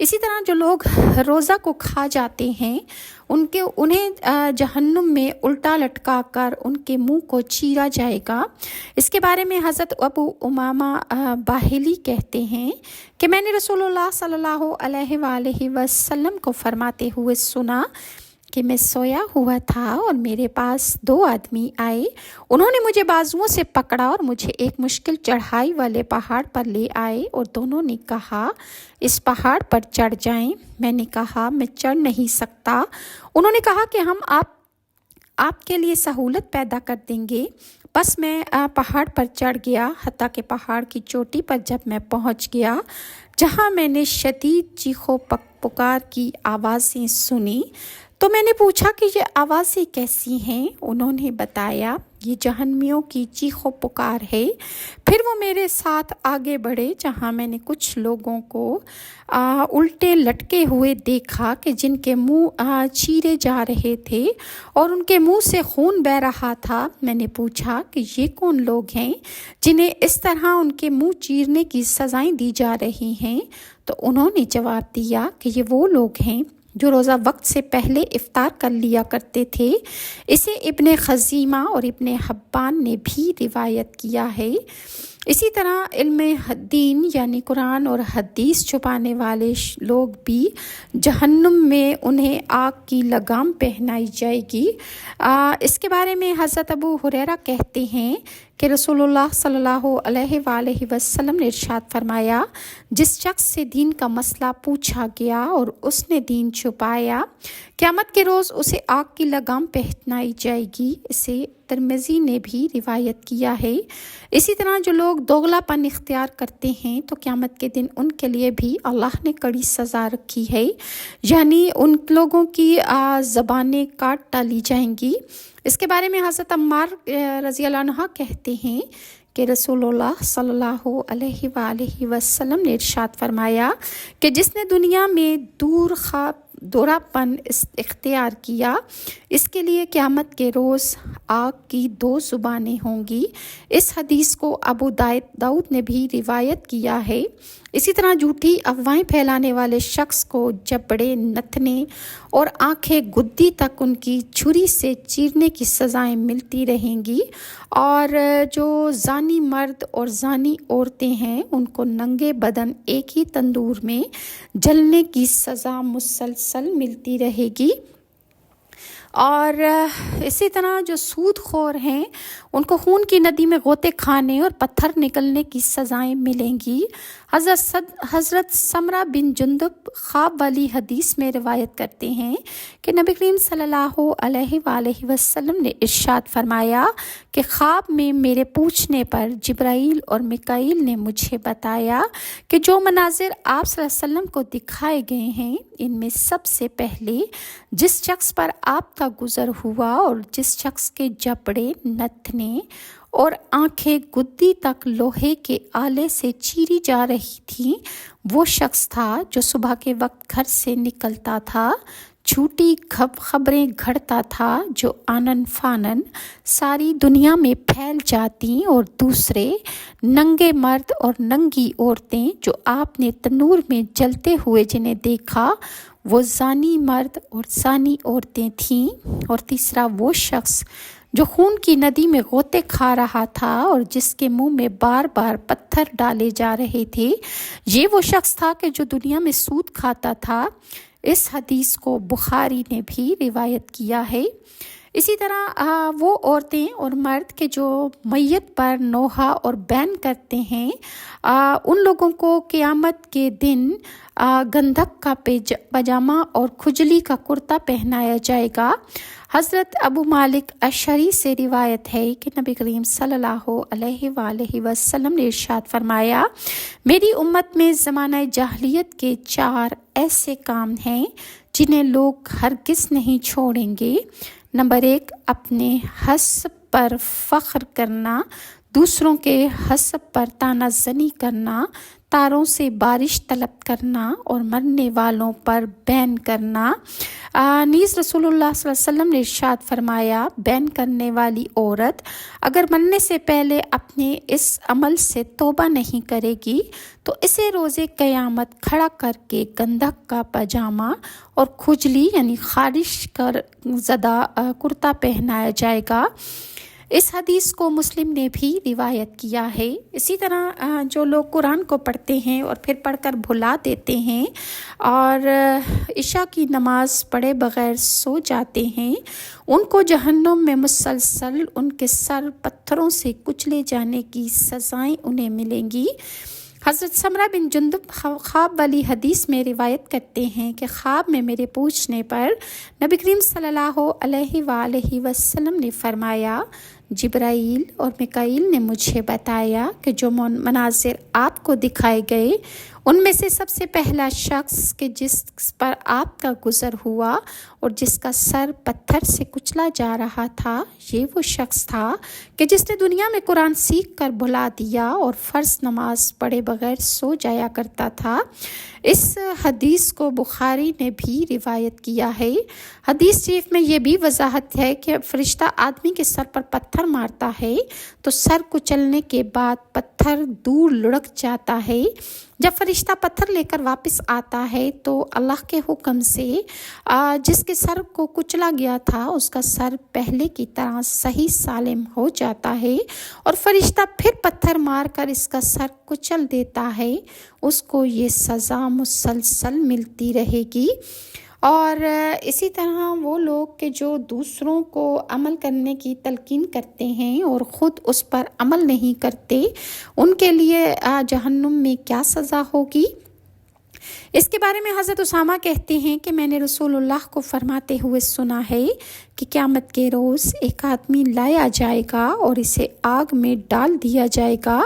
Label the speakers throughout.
Speaker 1: اسی طرح جو لوگ روزہ کو کھا جاتے ہیں انہیں جہنم میں الٹا لٹکا کر ان کے منہ کو چیرا جائے گا۔ اس کے بارے میں حضرت ابو امامہ باہلی کہتے ہیں کہ میں نے رسول اللہ صلی اللہ علیہ وآلہ وسلم کو فرماتے ہوئے سنا کہ میں سویا ہوا تھا اور میرے پاس 2 آدمی آئے۔ انہوں نے مجھے بازوؤں سے پکڑا اور مجھے ایک مشکل چڑھائی والے پہاڑ پر لے آئے اور دونوں نے کہا اس پہاڑ پر چڑھ جائیں۔ میں نے کہا میں چڑھ نہیں سکتا۔ انہوں نے کہا کہ ہم آپ کے لیے سہولت پیدا کر دیں گے۔ بس میں پہاڑ پر چڑھ گیا، حتیٰ کہ پہاڑ کی چوٹی پر جب میں پہنچ گیا جہاں میں نے شدید چیخ و پکار کی آوازیں سنی تو میں نے پوچھا کہ یہ آوازیں کیسی ہیں؟ انہوں نے بتایا یہ جہنمیوں کی چیخ و پکار ہے۔ پھر وہ میرے ساتھ آگے بڑھے جہاں میں نے کچھ لوگوں کو الٹے لٹکے ہوئے دیکھا کہ جن کے منہ چیرے جا رہے تھے اور ان کے منہ سے خون بہہ رہا تھا۔ میں نے پوچھا کہ یہ کون لوگ ہیں جنہیں اس طرح ان کے منہ چیرنے کی سزائیں دی جا رہی ہیں؟ تو انہوں نے جواب دیا کہ یہ وہ لوگ ہیں جو روزہ وقت سے پہلے افطار کر لیا کرتے تھے۔ اسے ابن خزیمہ اور ابن حبان نے بھی روایت کیا ہے۔ اسی طرح علم دین یعنی قرآن اور حدیث چھپانے والے لوگ بھی جہنم میں انہیں آگ کی لگام پہنائی جائے گی۔ اس کے بارے میں حضرت ابو ہریرہ کہتے ہیں کہ رسول اللہ صلی اللہ علیہ وآلہ وسلم نے ارشاد فرمایا جس شخص سے دین کا مسئلہ پوچھا گیا اور اس نے دین چھپایا قیامت کے روز اسے آگ کی لگام پہنائی جائے گی۔ اسے ترمذی نے بھی روایت کیا ہے۔ اسی طرح جو لوگ دوغلا پن اختیار کرتے ہیں تو قیامت کے دن ان کے لیے بھی اللہ نے کڑی سزا رکھی ہے، یعنی ان لوگوں کی زبانیں کاٹ ڈالی جائیں گی۔ اس کے بارے میں حضرت عمار رضی اللہ عنہ کہتے ہیں کہ رسول اللہ صلی اللہ علیہ وآلہ وسلم نے ارشاد فرمایا کہ جس نے دنیا میں دورہ پن اختیار کیا اس کے لیے قیامت کے روز آگ کی 2 زبانیں ہوں گی۔ اس حدیث کو ابو داؤد نے بھی روایت کیا ہے۔ اسی طرح جھوٹی افواہیں پھیلانے والے شخص کو جبڑے نتنے اور آنکھیں گدی تک ان کی چھری سے چیرنے کی سزائیں ملتی رہیں گی، اور جو زانی مرد اور زانی عورتیں ہیں ان کو ننگے بدن ایک ہی تندور میں جلنے کی سزا مسلسل ملتی رہے گی۔ اور اسی طرح جو سود خور ہیں ان کو خون کی ندی میں غوطے کھانے اور پتھر نکلنے کی سزائیں ملیں گی۔ حضرت سمرہ بن جندب خواب والی حدیث میں روایت کرتے ہیں کہ نبی کریم صلی اللہ علیہ وآلہ وسلم نے ارشاد فرمایا کہ خواب میں میرے پوچھنے پر جبرائیل اور میکائیل نے مجھے بتایا کہ جو مناظر آپ صلی اللہ علیہ وسلم کو دکھائے گئے ہیں ان میں سب سے پہلے جس شخص پر آپ کا گزر ہوا اور جس شخص کے جبڑے نتنے اور آنکھیں گدی تک لوہے کے آلے سے چیری جا رہی تھیں وہ شخص تھا جو صبح کے وقت گھر سے نکلتا تھا، جھوٹی خبریں گھڑتا تھا جو آنن فانن ساری دنیا میں پھیل جاتی، اور دوسرے ننگے مرد اور ننگی عورتیں جو آپ نے تنور میں جلتے ہوئے جنہیں دیکھا وہ زانی مرد اور زانی عورتیں تھیں، اور تیسرا وہ شخص جو خون کی ندی میں غوطے کھا رہا تھا اور جس کے منہ میں بار بار پتھر ڈالے جا رہے تھے یہ وہ شخص تھا کہ جو دنیا میں سود کھاتا تھا۔ اس حدیث کو بخاری نے بھی روایت کیا ہے۔ اسی طرح وہ عورتیں اور مرد کے جو میت پر نوحہ اور بین کرتے ہیں ان لوگوں کو قیامت کے دن گندھک کا پاجامہ اور کھجلی کا کرتا پہنایا جائے گا۔ حضرت ابو مالک اشعری سے روایت ہے کہ نبی کریم صلی اللہ علیہ وآلہ وسلم نے ارشاد فرمایا میری امت میں زمانہ جاہلیت کے 4 ایسے کام ہیں جنہیں لوگ ہرگز نہیں چھوڑیں گے۔ نمبر 1 اپنے حسب پر فخر کرنا، دوسروں کے حسب پر تانا زنی کرنا، تاروں سے بارش طلب کرنا اور مرنے والوں پر بین کرنا۔ نیز رسول اللہ صلی اللہ علیہ وسلم نے ارشاد فرمایا، بین کرنے والی عورت اگر مرنے سے پہلے اپنے اس عمل سے توبہ نہیں کرے گی تو اسے روز قیامت کھڑا کر کے گندھک کا پاجامہ اور کھجلی یعنی خارش کر زدہ کرتا پہنایا جائے گا۔ اس حدیث کو مسلم نے بھی روایت کیا ہے۔ اسی طرح جو لوگ قرآن کو پڑھتے ہیں اور پھر پڑھ کر بھلا دیتے ہیں اور عشاء کی نماز پڑھے بغیر سو جاتے ہیں، ان کو جہنم میں مسلسل ان کے سر پتھروں سے کچلے جانے کی سزائیں انہیں ملیں گی۔ حضرت سمرہ بن جندب خواب والی حدیث میں روایت کرتے ہیں کہ خواب میں میرے پوچھنے پر نبی کریم صلی اللہ علیہ وآلہ وسلم نے فرمایا، جبرائیل اور میکائیل نے مجھے بتایا کہ جو مناظر آپ کو دکھائے گئے ان میں سے سب سے پہلا شخص کہ جس پر آپ کا گزر ہوا اور جس کا سر پتھر سے کچلا جا رہا تھا، یہ وہ شخص تھا کہ جس نے دنیا میں قرآن سیکھ کر بھلا دیا اور فرض نماز پڑھے بغیر سو جایا کرتا تھا۔ اس حدیث کو بخاری نے بھی روایت کیا ہے۔ حدیث شریف میں یہ بھی وضاحت ہے کہ فرشتہ آدمی کے سر پر پتھر مارتا ہے تو سر کچلنے کے بعد پتھر دور لڑک جاتا ہے۔ جب فرشتہ پتھر لے کر واپس آتا ہے تو اللہ کے حکم سے جس کے سر کو کچلا گیا تھا اس کا سر پہلے کی طرح صحیح سالم ہو جاتا ہے اور فرشتہ پھر پتھر مار کر اس کا سر کچل دیتا ہے۔ اس کو یہ سزا مسلسل ملتی رہے گی۔ اور اسی طرح وہ لوگ کہ جو دوسروں کو عمل کرنے کی تلقین کرتے ہیں اور خود اس پر عمل نہیں کرتے، ان کے لیے جہنم میں کیا سزا ہوگی؟ اس کے بارے میں حضرت اسامہ کہتے ہیں کہ میں نے رسول اللہ کو فرماتے ہوئے سنا ہے کہ قیامت کے روز ایک آدمی لایا جائے گا اور اسے آگ میں ڈال دیا جائے گا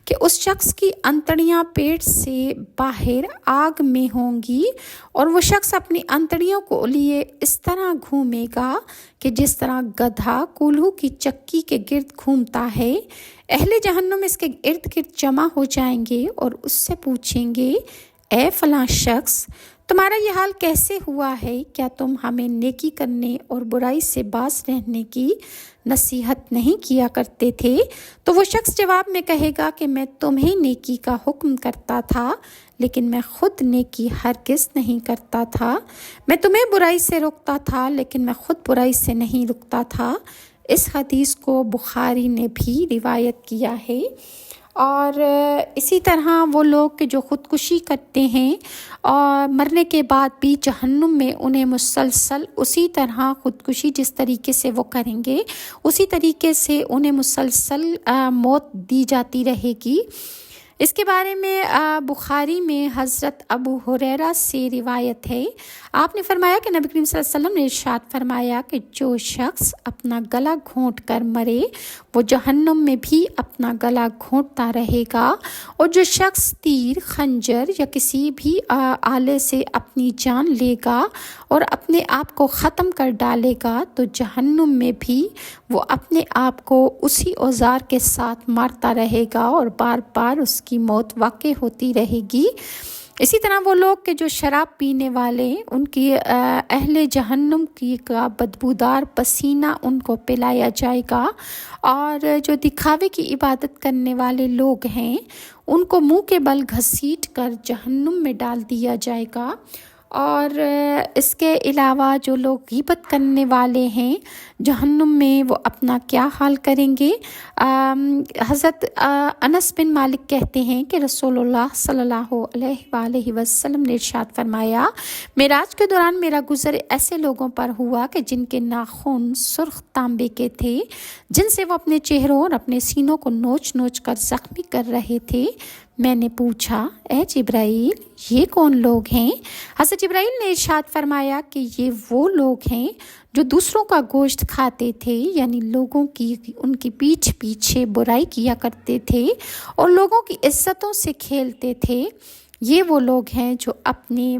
Speaker 1: کہ اس شخص کی انتڑیاں پیٹ سے باہر آگ میں ہوں گی اور وہ شخص اپنی انتڑیوں کو لیے اس طرح گھومے گا کہ جس طرح گدھا کولہو کی چکی کے گرد گھومتا ہے۔ اہل جہنم اس کے ارد گرد جمع ہو جائیں گے اور اس سے پوچھیں گے، اے فلاں شخص، تمہارا یہ حال کیسے ہوا ہے؟ کیا تم ہمیں نیکی کرنے اور برائی سے باز رہنے کی نصیحت نہیں کیا کرتے تھے؟ تو وہ شخص جواب میں کہے گا کہ میں تمہیں نیکی کا حکم کرتا تھا لیکن میں خود نیکی ہرگز نہیں کرتا تھا، میں تمہیں برائی سے روکتا تھا لیکن میں خود برائی سے نہیں رکتا تھا۔ اس حدیث کو بخاری نے بھی روایت کیا ہے۔ اور اسی طرح وہ لوگ کہ جو خودکشی کرتے ہیں اور مرنے کے بعد بھی جہنم میں انہیں مسلسل اسی طرح خودکشی جس طریقے سے وہ کریں گے اسی طریقے سے انہیں مسلسل موت دی جاتی رہے گی۔ اس کے بارے میں بخاری میں حضرت ابو ہریرہ سے روایت ہے، آپ نے فرمایا کہ نبی کریم صلی اللہ علیہ وسلم نے ارشاد فرمایا کہ جو شخص اپنا گلا گھونٹ کر مرے وہ جہنم میں بھی اپنا گلا گھونٹتا رہے گا، اور جو شخص تیر، خنجر یا کسی بھی آلے سے اپنی جان لے گا اور اپنے آپ کو ختم کر ڈالے گا تو جہنم میں بھی وہ اپنے آپ کو اسی اوزار کے ساتھ مارتا رہے گا اور بار بار اس کی موت واقع ہوتی رہے گی۔ اسی طرح وہ لوگ کہ جو شراب پینے والے، ان کی اہل جہنم کی کا بدبودار پسینہ ان کو پلایا جائے گا، اور جو دکھاوے کی عبادت کرنے والے لوگ ہیں ان کو منہ کے بل گھسیٹ کر جہنم میں ڈال دیا جائے گا۔ اور اس کے علاوہ جو لوگ غیبت کرنے والے ہیں جہنم میں وہ اپنا کیا حال کریں گے؟ حضرت انس بن مالک کہتے ہیں کہ رسول اللہ صلی اللہ علیہ وآلہ وسلم نے ارشاد فرمایا، معراج کے دوران میرا گزر ایسے لوگوں پر ہوا کہ جن کے ناخن سرخ تانبے کے تھے، جن سے وہ اپنے چہروں اور اپنے سینوں کو نوچ نوچ کر زخمی کر رہے تھے۔ میں نے پوچھا، اے جبرائیل، یہ کون لوگ ہیں؟ حضرت جبرائیل نے ارشاد فرمایا کہ یہ وہ لوگ ہیں جو دوسروں کا گوشت کھاتے تھے، یعنی لوگوں کی ان کی پیٹھ پیچھے برائی کیا کرتے تھے اور لوگوں کی عزتوں سے کھیلتے تھے۔ یہ وہ لوگ ہیں جو اپنے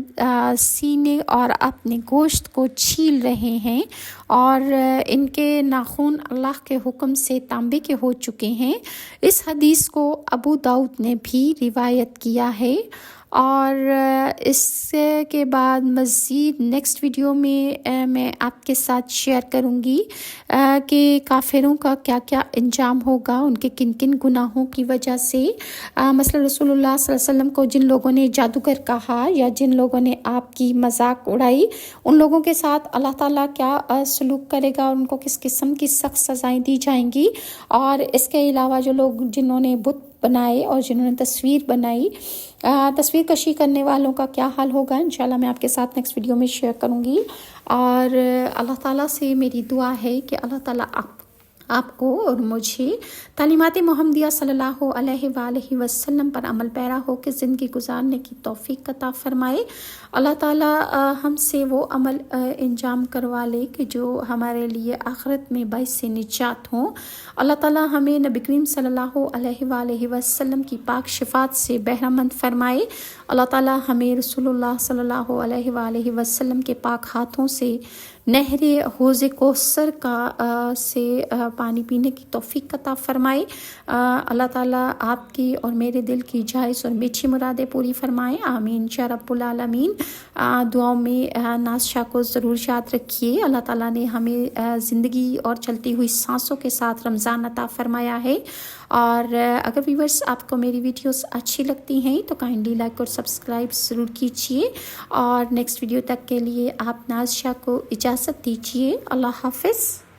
Speaker 1: سینے اور اپنے گوشت کو چھیل رہے ہیں اور ان کے ناخن اللہ کے حکم سے تانبے کے ہو چکے ہیں۔ اس حدیث کو ابو داؤد نے بھی روایت کیا ہے۔ اور اس کے بعد مزید نیکسٹ ویڈیو میں آپ کے ساتھ شیئر کروں گی کہ کافروں کا کیا کیا انجام ہوگا، ان کے کن کن گناہوں کی وجہ سے۔ مثلا رسول اللہ صلی اللہ علیہ وسلم کو جن لوگوں نے جادوگر کہا یا جن لوگوں نے آپ کی مذاق اڑائی، ان لوگوں کے ساتھ اللہ تعالیٰ کیا سلوک کرے گا اور ان کو کس قسم کی سخت سزائیں دی جائیں گی۔ اور اس کے علاوہ جو لوگ جنہوں نے بت بنائے اور جنہوں نے تصویر بنائی، تصویر کشی کرنے والوں کا کیا حال ہوگا، انشاءاللہ میں آپ کے ساتھ نیکسٹ ویڈیو میں شیئر کروں گی۔ اور اللہ تعالیٰ سے میری دعا ہے کہ اللہ تعالیٰ آپ کو اور مجھے تعلیمات محمدیہ صلی اللہ علیہ وآلہ وسلم پر عمل پیرا ہو کے زندگی گزارنے کی توفیق عطا فرمائے۔ اللہ تعالیٰ ہم سے وہ عمل انجام کروا لے کہ جو ہمارے لیے آخرت میں باعث نجات ہوں۔ اللہ تعالیٰ ہمیں نبی کریم صلی اللہ علیہ وآلہ وسلم کی پاک شفاعت سے بہرہ مند فرمائے۔ اللہ تعالیٰ ہمیں رسول اللہ صلی اللہ علیہ وآلہ وسلم کے پاک ہاتھوں سے نہر حوض کوثر سے پانی پینے کی توفیق عطا فرمائے۔ اللہ تعالیٰ آپ کی اور میرے دل کی جائز اور میٹھی مرادیں پوری فرمائے، آمین یا رب العالمین۔ دعاؤں میں ناز شاہ کو ضرور یاد رکھیے۔ اللہ تعالیٰ نے ہمیں زندگی اور چلتی ہوئی سانسوں کے ساتھ رمضان عطا فرمایا ہے۔ اور اگر ویورز آپ کو میری ویڈیوز اچھی لگتی ہیں تو کائنڈلی لائک اور سبسکرائب ضرور کیجیے، اور نیکسٹ ویڈیو تک کے لیے آپ ناز شاہ کو اجازت دیجیے۔ اللہ حافظ۔